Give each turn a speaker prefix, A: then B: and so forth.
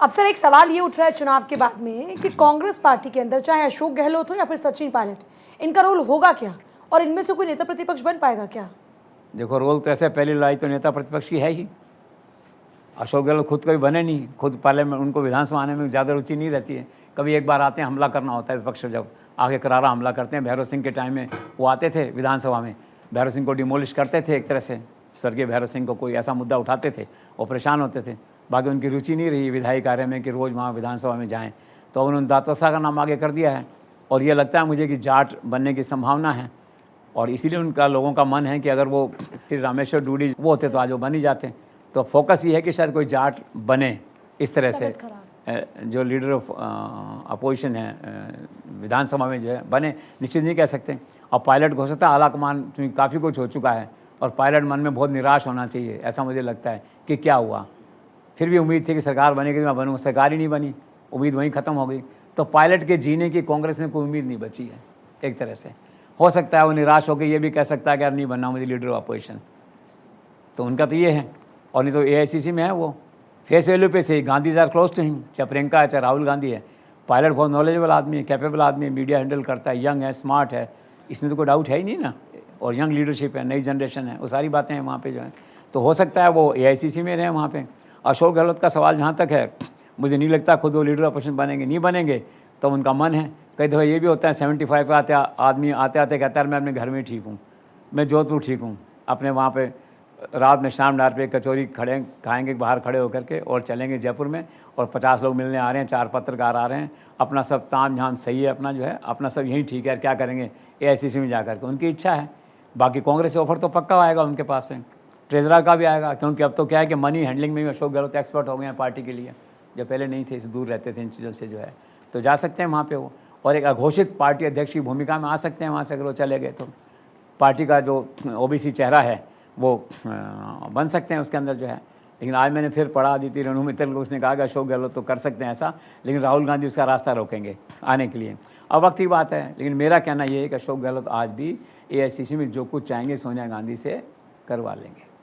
A: अब सर एक सवाल ये उठ रहा है चुनाव के बाद में कि कांग्रेस पार्टी के अंदर चाहे अशोक गहलोत हो या फिर सचिन पायलट, इनका रोल होगा क्या और इनमें से कोई नेता प्रतिपक्ष बन पाएगा क्या?
B: देखो, रोल तो ऐसे पहली लड़ाई तो नेता प्रतिपक्ष की है ही। अशोक गहलोत खुद कभी बने नहीं, खुद पार्लियामेंट उनको विधानसभा आने में ज़्यादा रुचि नहीं रहती है। कभी एक बार आते हैं, हमला करना होता है विपक्ष, जब आगे करारा हमला करते हैं। भैरव सिंह के टाइम में वो आते थे विधानसभा में, भैरव सिंह को डिमोलिश करते थे एक तरह से। स्वर्गीय भैरव सिंह को कोई ऐसा मुद्दा उठाते थे, वो परेशान होते थे। बाकी उनकी रुचि नहीं रही विधायी कार्य में कि रोज़ वहाँ विधानसभा में जाएँ, तो उन्होंने दातोसा का नाम आगे कर दिया है। और ये लगता है मुझे कि जाट बनने की संभावना है, और इसीलिए उनका लोगों का मन है कि अगर वो श्री रामेश्वर डूडी वो होते तो आज वो बन ही जाते। तो फोकस ये है कि शायद कोई जाट बने इस तरह से, जो लीडर ऑफ अपोजिशन है विधानसभा में जो है बने, निश्चित नहीं कह सकते। और पायलट हो सकता है आलाकमान, क्योंकि काफ़ी कुछ हो चुका है और पायलट मन में बहुत निराश होना चाहिए, ऐसा मुझे लगता है कि क्या हुआ। फिर भी उम्मीद थी कि सरकार बनेगी तो मैं बनूँ, सरकार ही नहीं बनी, उम्मीद वहीं ख़त्म हो गई। तो पायलट के जीने की कांग्रेस में कोई उम्मीद नहीं बची है एक तरह से। हो सकता है वो निराश होकर ये भी कह सकता है कि यार नहीं बनना मुझे लीडर ऑफ अपोजिशन, तो उनका तो ये है। और नहीं तो एआईसीसी में है वो, फेस वैल्यू पे से Gandhi are close to him, चाहे प्रियंका है चाहे राहुल गांधी है। पायलट बहुत नॉलेजेबल आदमी है, कैपेबल आदमी है, मीडिया हैंडल करता है, यंग है, स्मार्ट है, इसमें तो कोई डाउट है ही नहीं ना। और यंग लीडरशिप है, नई जनरेशन है, वो सारी बातें हैं वहाँ पे जो है। तो हो सकता है वो एआईसीसी में रहे वहाँ पे। अशोक गहलोत का सवाल जहाँ तक है, मुझे नहीं लगता खुद वो लीडर ऑफ अपोजिशन बनेंगे, नहीं बनेंगे तो उनका मन है। कई दफ़ा ये भी होता है 75 पे आदमी आते आते कहता है मैं अपने घर में ठीक हूँ, मैं जोधपुर ठीक हूँ, अपने वहाँ पे रात में शाम डार पे कचौरी खड़े खाएंगे बाहर खड़े होकर के और चलेंगे जयपुर में, और 50 लोग मिलने आ रहे हैं, 4 पत्रकार आ रहे हैं, अपना सब ताम झाम सही है, अपना जो है अपना सब यहीं ठीक है, क्या करेंगे एआईसीसी में जाकर के, उनकी इच्छा है। बाकी कांग्रेस से ऑफर तो पक्का आएगा उनके पास से, ट्रेजरर का भी आएगा, क्योंकि अब तो क्या है कि मनी हैंडलिंग में भी अशोक गहलोत एक्सपर्ट हो गए हैं पार्टी के लिए, जो पहले नहीं थे, इस दूर रहते थे इन चीज़ों से जो है। तो जा सकते हैं वहाँ पर वो, और एक अघोषित पार्टी अध्यक्ष की भूमिका में आ सकते हैं वहाँ से, अगर वो चले गए तो पार्टी का जो ओबीसी चेहरा है वो बन सकते हैं उसके अंदर जो है। लेकिन आज मैंने फिर पढ़ा अदिति रेणु मित्तल को, उसने कहा कि अशोक गहलोत तो कर सकते हैं ऐसा, लेकिन राहुल गांधी उसका रास्ता रोकेंगे आने के लिए। अब वक्त की बात है, लेकिन मेरा कहना ये है कि अशोक गहलोत आज भी एआईसीसी में जो कुछ चाहेंगे सोनिया गांधी से करवा लेंगे।